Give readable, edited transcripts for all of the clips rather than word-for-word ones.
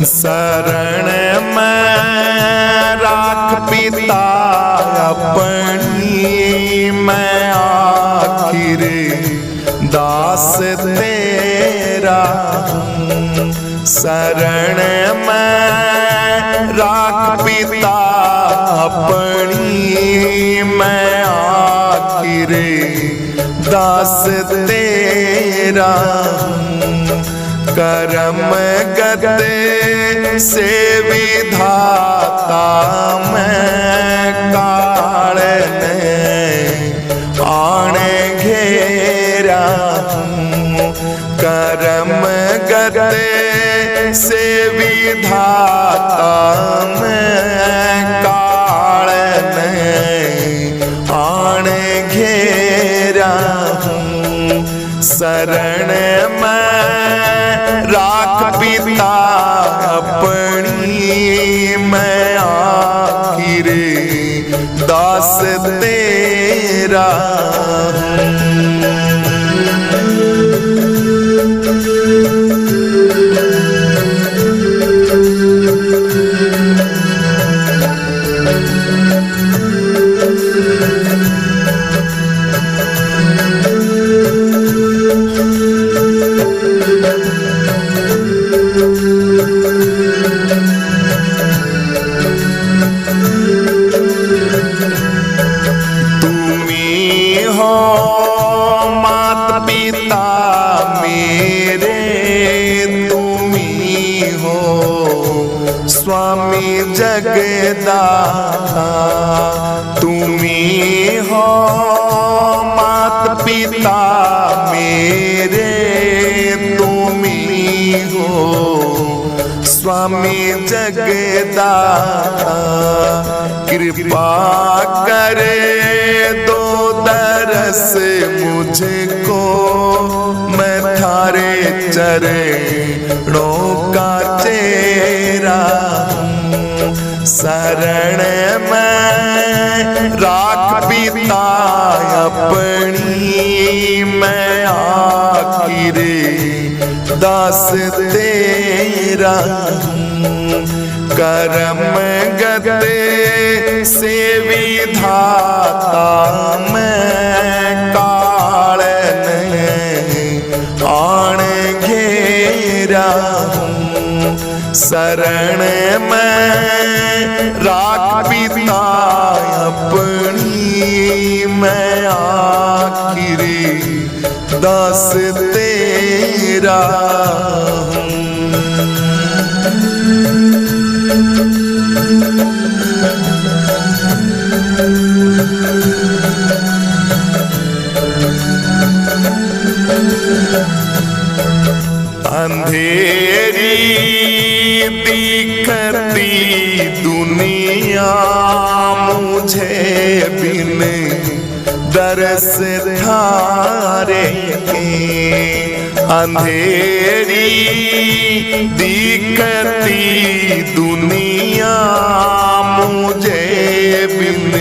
शरण में राख पिता अपनी, मैं आखिर दास तेरा हूँ। शरण में राख पिता अपनी, मैं आखिर दास तेरा हूँ। करम गते से विधाता मैं काल ने आने घेरा हूँ। करम गते से विधाता मैं काल ने आने घेरा हूँ। शरण में राख पिता अपनी, मैं आखिर दास तेरा स्वामी जगदाता। तुम्ही हो मात पिता मेरे, तुम्ही हो स्वामी जगदाता। कृपा करे दो दरस मुझको, मैं थारे चरणों का चेरा हूँ। शरण में राख पिता अपनी, मैं आखिर दास तेरा हूँ। करम गते से विधाता मैं काल ने आने घेरा हूँ। शरण में राख पिता अपनी, मैं आखिर दास तेरा हूँ। अंधेरी दिखती दुनिया मुझे बिन दरस थारे के। अंधेरी दिखती दुनिया मुझे बिन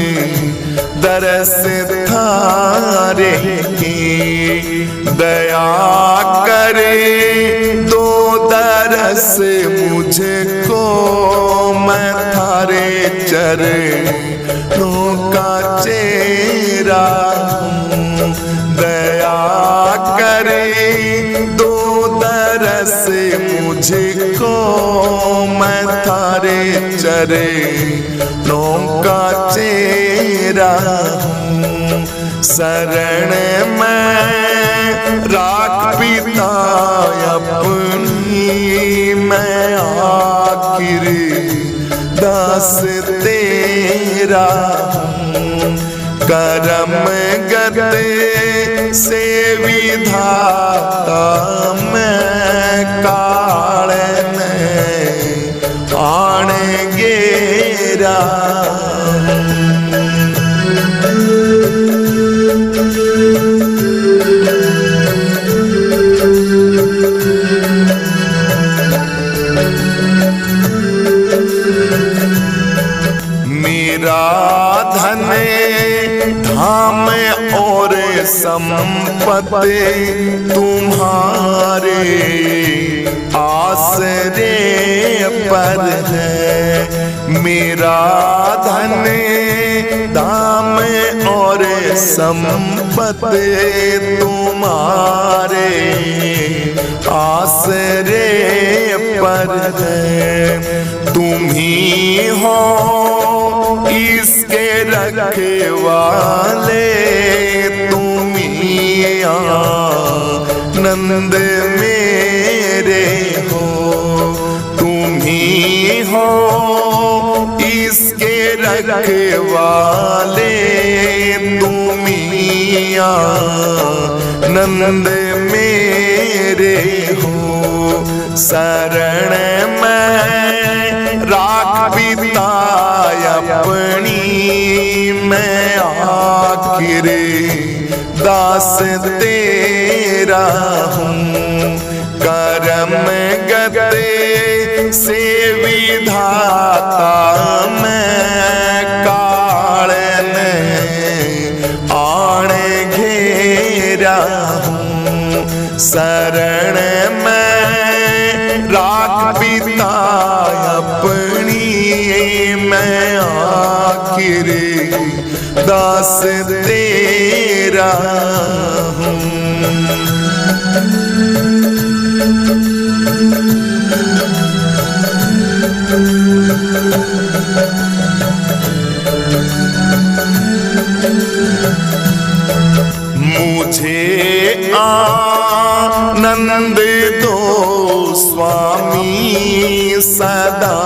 दरस थारे की। दया करे दो दरस मुझको, मैं थारे चरणों का चेहरा हूँ। दया करे दो दरस मुझको, मैं थारे चरणों का चेहरा हूँ। शरण में राख पिता अपनी, मैं आखिर दास तेरा हूँ। करम गते से विधाता मैं काल में आने गेरा। मेरा धन धाम और संपत्ति तुम्हारे आसरे पर है। मेरा धन धाम और संपत्ति तुम्हारे आसरे पर है। तुम ही हो इसके रखवाले, तुम ही आनंद मेरे हो। तुम ही हो इसके रखवाले, तुम ही आनंद मेरे हो। शरण में राख बिताय अपनी, मैं आखिर दास तेरा हूँ। करम गते से विधाता मैं, काल ने आण घेरा हूँ। शरण में राख बिताय अपनी, मैं आखिर दास तेरा हूँ। मुझे आनंद दो स्वामी सदा,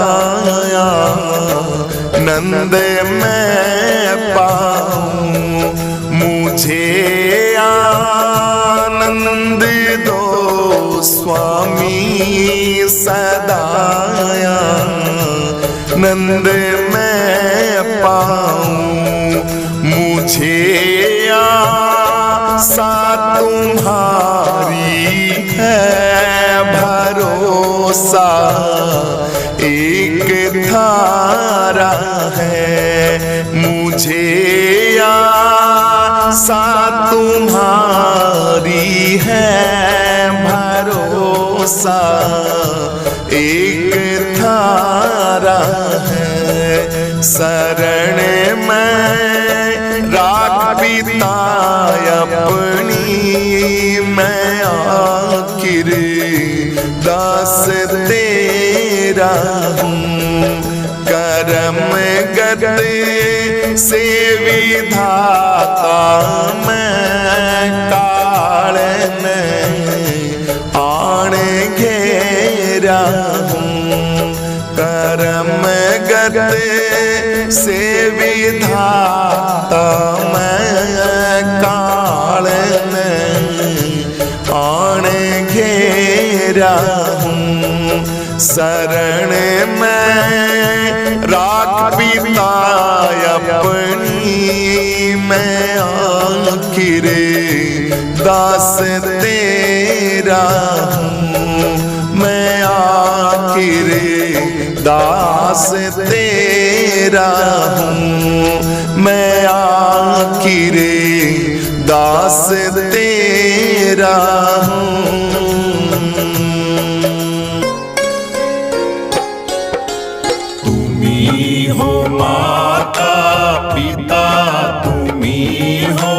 आनंद मैं पाऊं। मुझे आनंद दो स्वामी सदा, आनंद मैं पाऊं। मुझे आशा तुम्हारी है, भरोसा एक धारा है। मुझे आशा तुम्हारी है, भरोसा एक धारा है। शरण में राख बिताय अपनी, मैं आखिर दास तेरा हूँ। करम गते से विधाता मैं, काल में आण घेरा हूँ। करम गते से विधाता मैं, काल में आण घेरा हूँ। शरण में राख बिताय अपनी, मैं आखिर दास तेरा हूँ। मैं आखिर दास तेरा हूँ। मैं आखिर दास तेरा हूँ। तुम्ही हो माता पिता, तुम्ही हो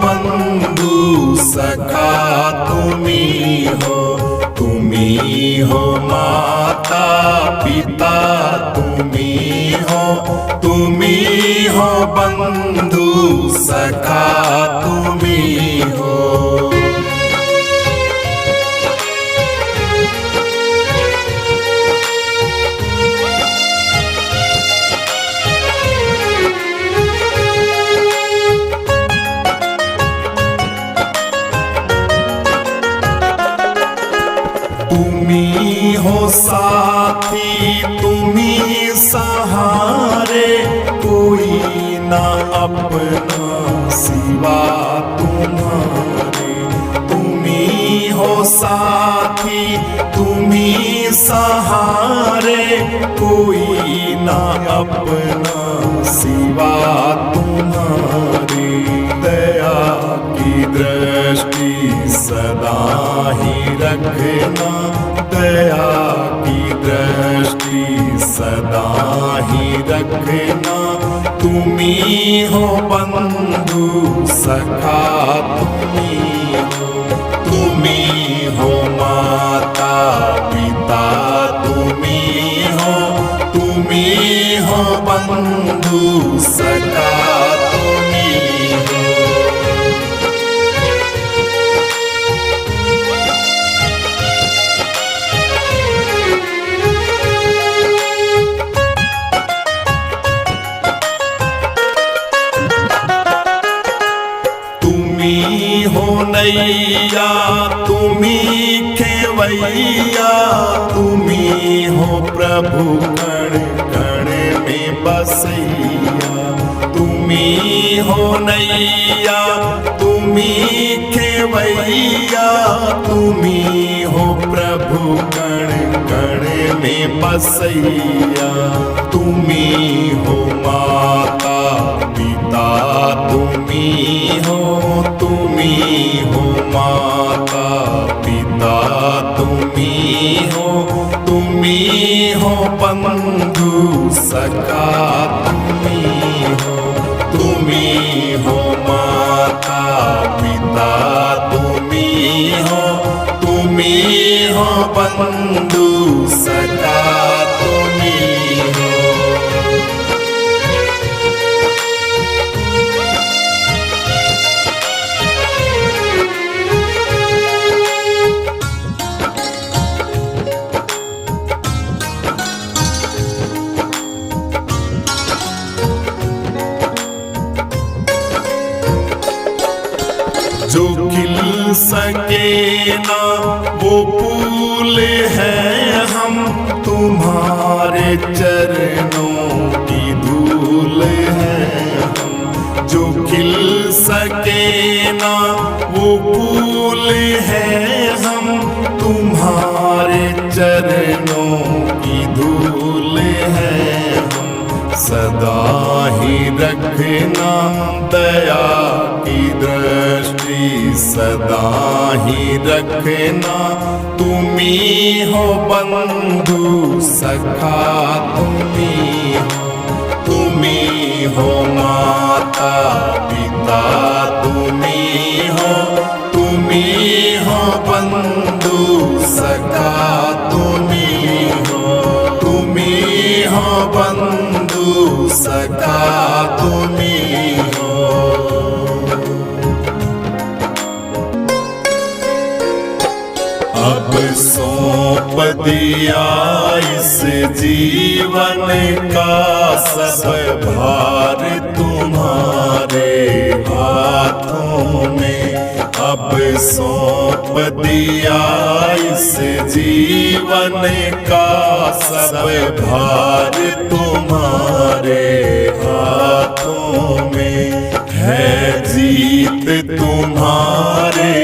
बंधु सखा, तुम्ही हो माता पिता, तुम्ही हो बंधु सखा, तुम्ही हो। तुम्ही हो साथी, तुम्ही सहारे, कोई ना अपना सिवा तुम्हारे। तुम्ही हो साथी, तुम्ही सहारे, कोई ना अपना सिवा तुम्हारे। दया की दृष्टि सदा ही रखना, दया हो बंधु सखा, तुम्ही हो माता पिता, तुम्ही हो बंधु सखा, तुम्ही हो। तुम्ही हो नैया, तुम्ही खेवैया, तुम्ही हो प्रभु कण कण में बसैया। तुम्ही हो नैया, तुम्ही खेवैया, तुम्ही हो प्रभु कण कण में बसैया। तुम्ही हो माता पिता, तुम्ही हो माता पिता, तुम्ही हो बंधु सखा, तुम्ही हो माता पिता, तुम्ही हो बंधु सखा, तुम्ही हो। जो खिल सके ना वो फूल है हम, तुम्हारे चरणों की धूल है हम। जो खिल सके ना वो फूल है हम, तुम्हारे चरणों की धूल है हम। सदा ही रखना दया की दृष्टि, सदा ही रखना, तुम्ही हो बंधु सखा, तुम्ही हो माता पिता, तुम्ही हो बंधु सखा, तुम्ही हो बंधु सखा, तुम्ही हो। अब सौंप दिया इस जीवन का सब भार तुम्हारे हाथों में। अब सौंप दिया इस जीवन का सब भार तुम्हारे हाथों में। है जीत तुम्हारे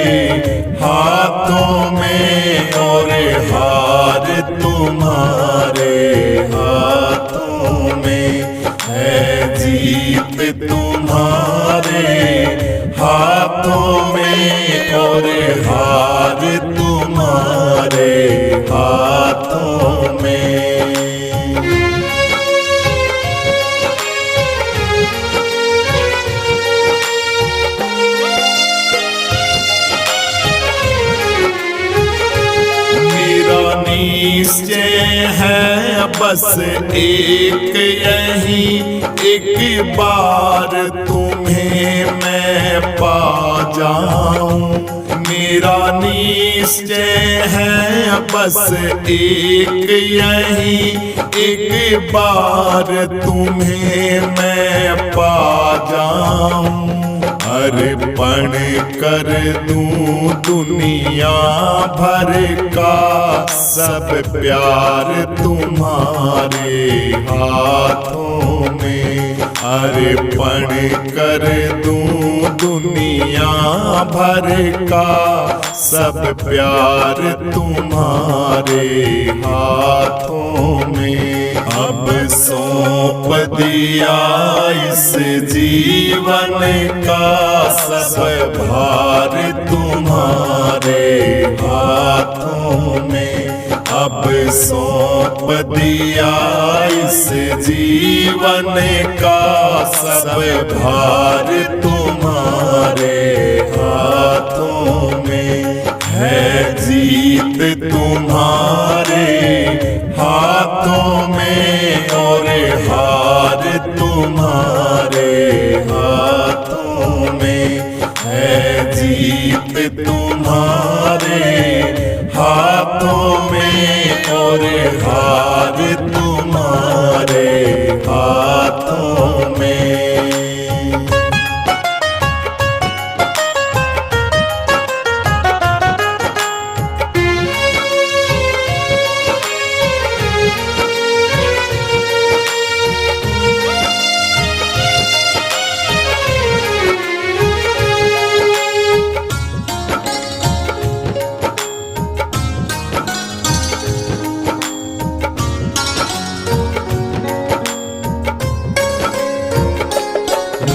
हाथों में और हार तुम्हारे हाथों में। है जीत तुम्हारे हाथों में और हार तुम्हारे हाथों में। निश्चय है बस एक यही, एक बार तुम्हें मैं पा जाऊं। मेरा निश्चय है बस एक यही, एक बार तुम्हें मैं पा जाऊं। अर्पण कर दूं दुनिया भर का सब प्यार तुम्हारे हाथों में। अर्पण कर दूं दुनिया भर का सब प्यार तुम्हारे हाथों में। अब सौंप दिया इस जीवन का सब भार तुम्हारे हाथों में। अब सौंप दिया इस जीवन का सब भार तुम्हारे हाथों में है। जीत तुम्हारे हाथों में और हार तुम्हारे हाथों में है। जीत तुम्हारे हाथों में और हार तुम्हारे हाथों में।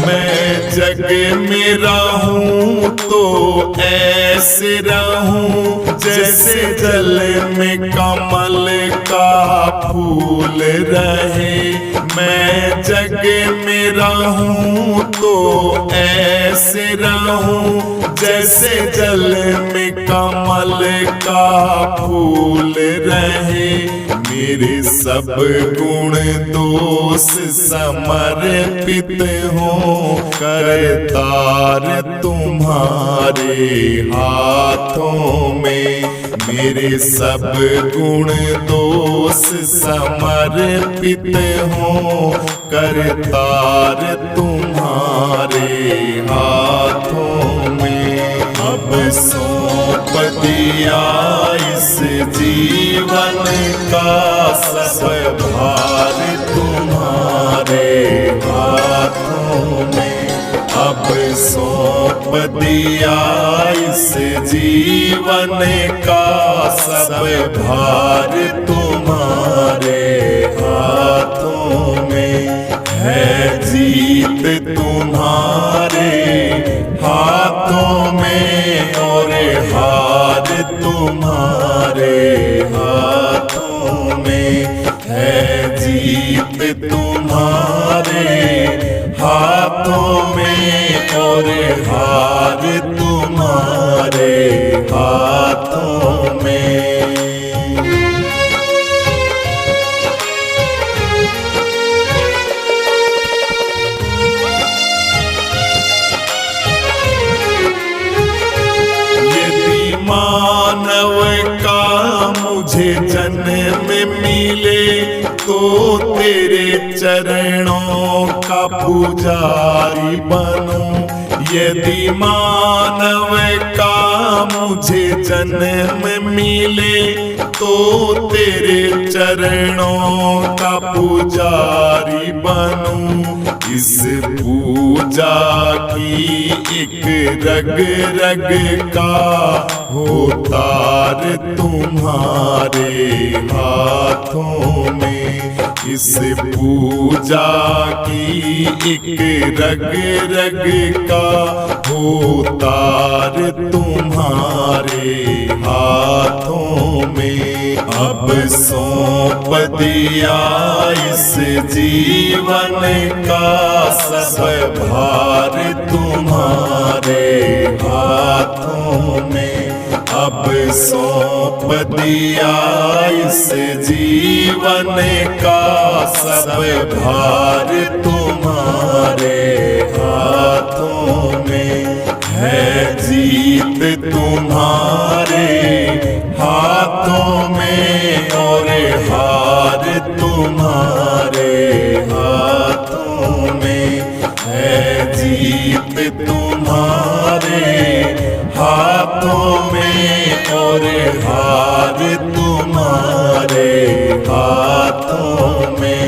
मैं जग में रहूं तो ऐसे रहूं जैसे जल में कमल का फूल रहे। मैं जग में रहूं तो ऐसे रहूं जैसे जल में कमल का फूल रहे। मेरे सब गुण दोष समर्पित हो करतार तुम्हारे हाथों में। मेरे सब गुण दोष समर्पित हो करतार तुम्हारे हाथों में। अब सौंप दिया इस जीवन का सब भार तुम्हारे हाथों में। अब सौंप दिया इस जीवन का सब भार तुम्हारे हाथों में है। जीत तुम्हारे हाथों में और हार तुम्हारे हाथों में है। जीत तुम्हारे हाथों में और हार तुम्हारे हाथों में। मानव का मुझे जन्म मिले तो तेरे चरणों का पुजारी बनूं। यदि मानव का मुझे जन्म मिले तो तेरे चरणों का पुजारी बनूं। इस पूजा की एक रग रग का हो तार तुम्हारे हाथों में। इस पूजा की एक रग रग का हो तार तुम्हारे हाथों में। अब सौंप दिया इस जीवन का सब भार तुम्हारे हाथों में। अब सौंप दिया इस जीवन का सब भार तुम्हारे हाथों में है। जीत तुम्हारे हाथों में और हार तुम्हारे हाथों में है। जीत तुम्हारे हाथों में और हार तुम्हारे हाथों में।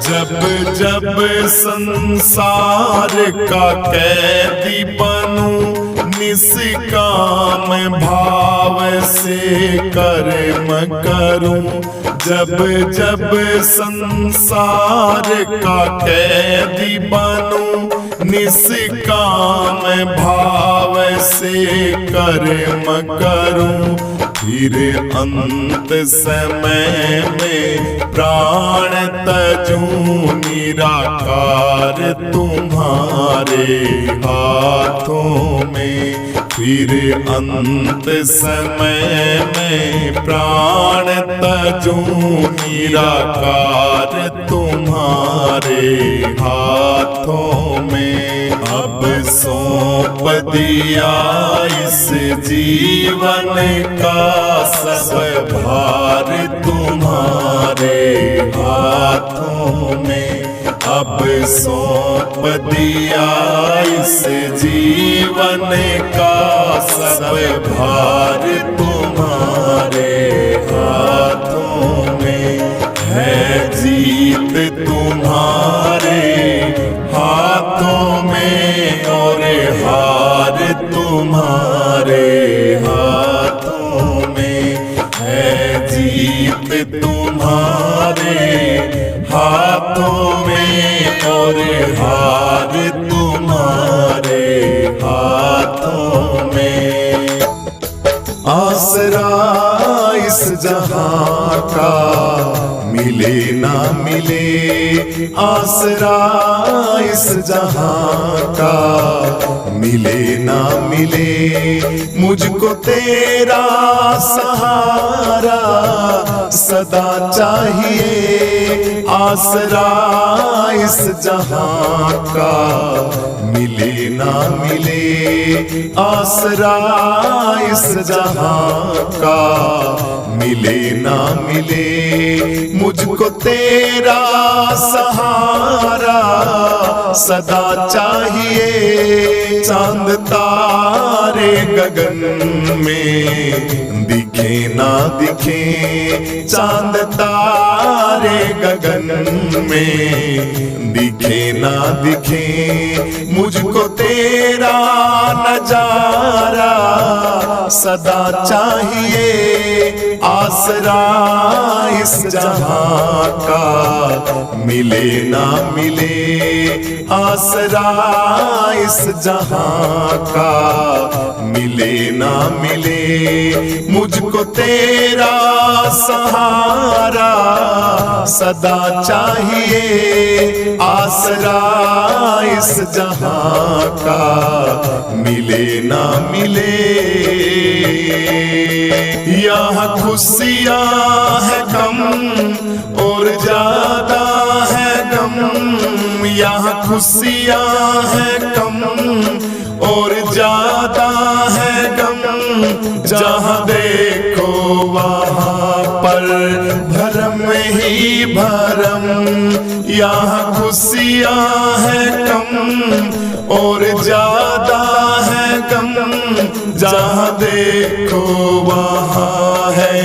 जब जब संसार का कैदी बनूं, निष्काम भाव से कर्म करूं। जब जब संसार का कैदी बनूं, निष्काम भाव से कर्म करूं। फिर अंत समय में प्राण तजूं, निराकार तुम्हारे हाथों में। फिर अंत समय में प्राण तजूं, निराकार तुम्हारे हाथों में। अब सौंप दिया इस जीवन का सब भार तुम्हारे हाथों में। अब सौंप दिया इस जीवन का सब भार तुम्हारे हाथों में। है जीत तुम्हारे हाथों में और हार तुम्हारे हाथों में। है जीत तुम्हारे हाथों में और हार तुम्हारे हाथों में। आसरा इस जहां का मिले ना मिले, आसरा इस जहां का मिले ना मिले। मुझको तेरा सहारा सदा चाहिए। आसरा इस जहां का मिले ना मिले, आसरा इस जहां का मिले ना मिले। मुझको तेरा सहारा सदा चाहिए। चांद तारे गगन में दिखे ना दिखे, चांद तारे गगन में दिखे ना दिखे। मुझको तेरा नजारा सदा चाहिए। आसरा इस जहां का मिले ना मिले, आसरा इस जहां का मिले ना मिले। मुझको तेरा सहारा सदा चाहिए। आसरा इस जहां का मिले ना मिले। यहाँ खुशियाँ है कम और ज्यादा है गम। यहाँ खुशियाँ है कम और ज्यादा है गम। जहाँ देखो वहाँ पर भरम ही भरम। यहाँ खुशियाँ है कम और ज्यादा है गम। जहाँ देखो वहाँ है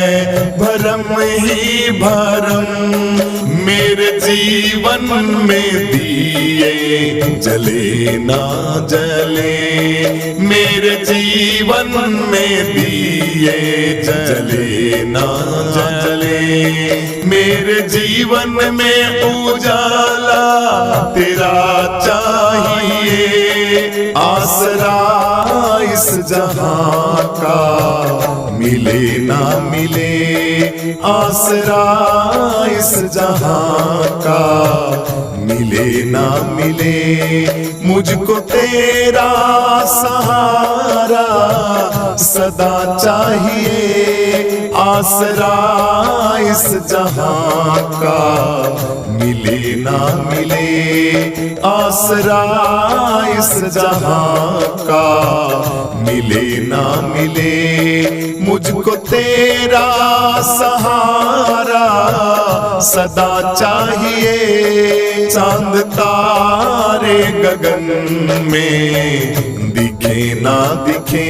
भरम ही भरम। मेरे जीवन में दिए जले ना जले, मेरे जीवन में दिए जले ना जले। मेरे जीवन में उजाला तेरा चाहिए। आसरा इस जहां का मिले ना मिले, आसरा इस जहां का मिले ना मिले। मुझको तेरा सहारा सदा चाहिए। आसरा इस जहां का मिले ना मिले, आसरा इस जहां का मिले ना मिले। मुझको तेरा सहारा सदा चाहिए। चांद तारे गगन में दिखे ना दिखे,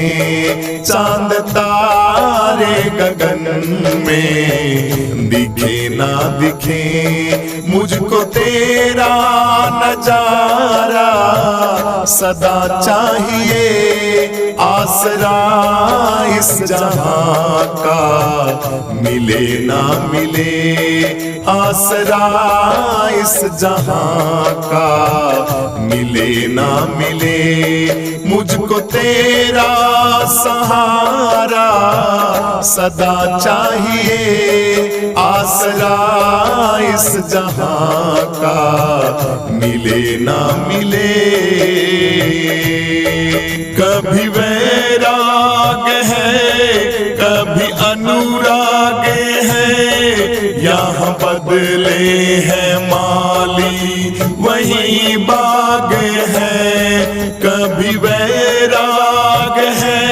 चांद तारे गगन में, दिखे ना दिखे मुझको तेरा नजारा, सदा चाहिए आसरा इस जहां का, मिले ना मिले आसरा इस जहां का, मिले ना मिले मुझको तेरा सहारा, सदा चाहिए आसरा इस जहां का, मिले ना मिले। कभी वैराग है कभी अनुराग है, यहाँ बदले हैं माली वही बाग है। कभी वैराग है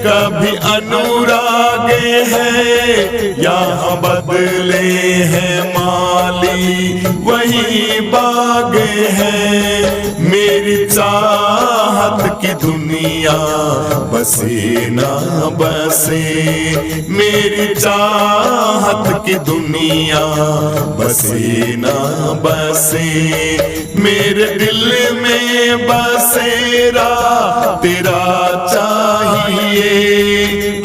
कभी अनुराग है, यहाँ बदले हैं माली वही बाग है। मेरी चाहत की दुनिया बसे ना बसे, मेरी चाहत की दुनिया बसे ना बसे, मेरे दिल में बसेरा तेरा चाहिए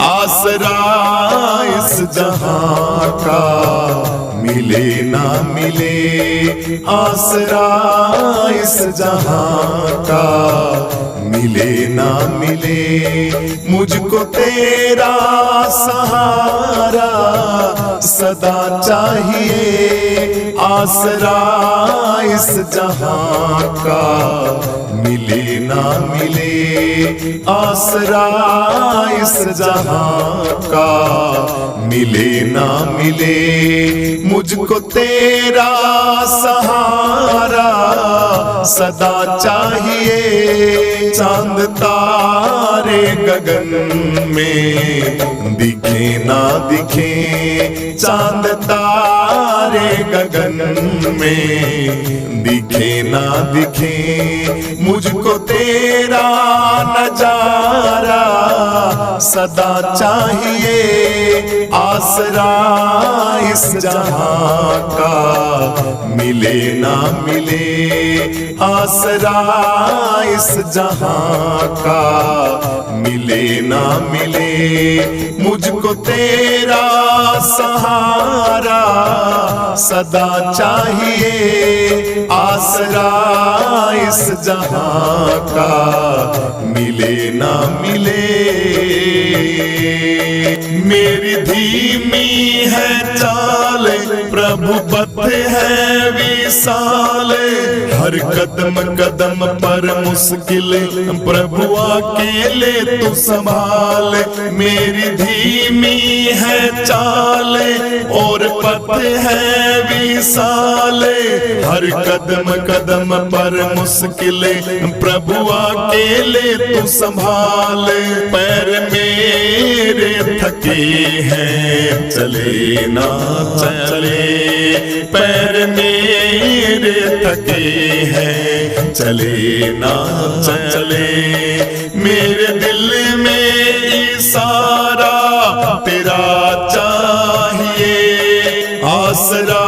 आसरा इस जहां का, मिले ना मिले आसरा इस जहां का, मिले ना मिले मुझको तेरा सहारा, सदा चाहिए आसरा इस जहां का, मिले ना मिले आसरा इस जहां का, मिले ना मिले मुझको तेरा सहारा, सदा चाहिए चांद तारे गगन में, दिखे ना दिखे चांद तारे गगन में, दिखे ना दिखे मुझको तेरा नजारा, सदा चाहिए आसरा इस जहां का, मिले ना मिले आसरा इस जहां का, मिले ना मिले मुझको तेरा सहारा, सदा चाहिए आसरा इस जहां का, मिले ना मिले। मेरी धीमी है चाल प्रभु पथ है विशाल, हर कदम कदम पर मुश्किल प्रभु अकेले तू संभाल। मेरी धीमी है चाल और पथ है विशाल, हर कदम कदम पर मुश्किल प्रभु अकेले तू संभाल। पैर मेरे थके हैं चले ना चले, पैर मेरे थके हैं चले ना चले, मेरे दिल में इशारा तेरा चाहिए आसरा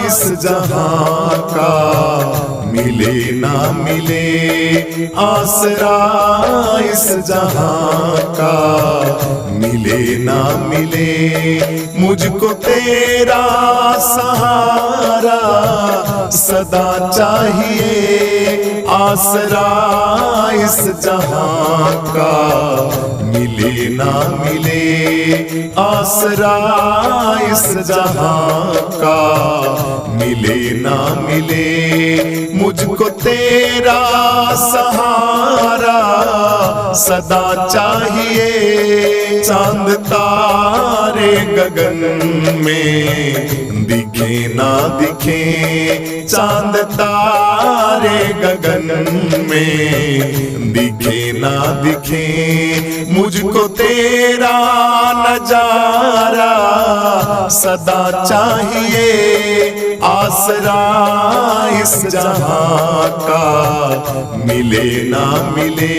इस जहां का, मिले ना मिले आसरा इस जहां का, मिले ना मिले मुझको तेरा सहारा, सदा चाहिए आसरा इस जहां का, मिले ना मिले आसरा इस जहां का, मिले ना मिले मुझको तेरा सहारा, सदा चाहिए चांद तारे गगन में, दिखे ना दिखे चांद तारे गगन में, दिखे ना दिखे मुझको तेरा नजारा, सदा चाहिए आसरा इस जहां का, मिले ना मिले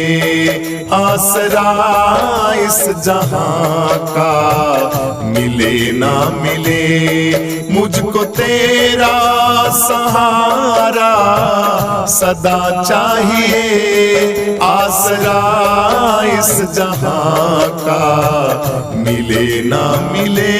आसरा इस जहां का, मिले ना मिले मुझको तेरा सहारा सदा चाहिए, आसरा इस जहां का, मिले ना मिले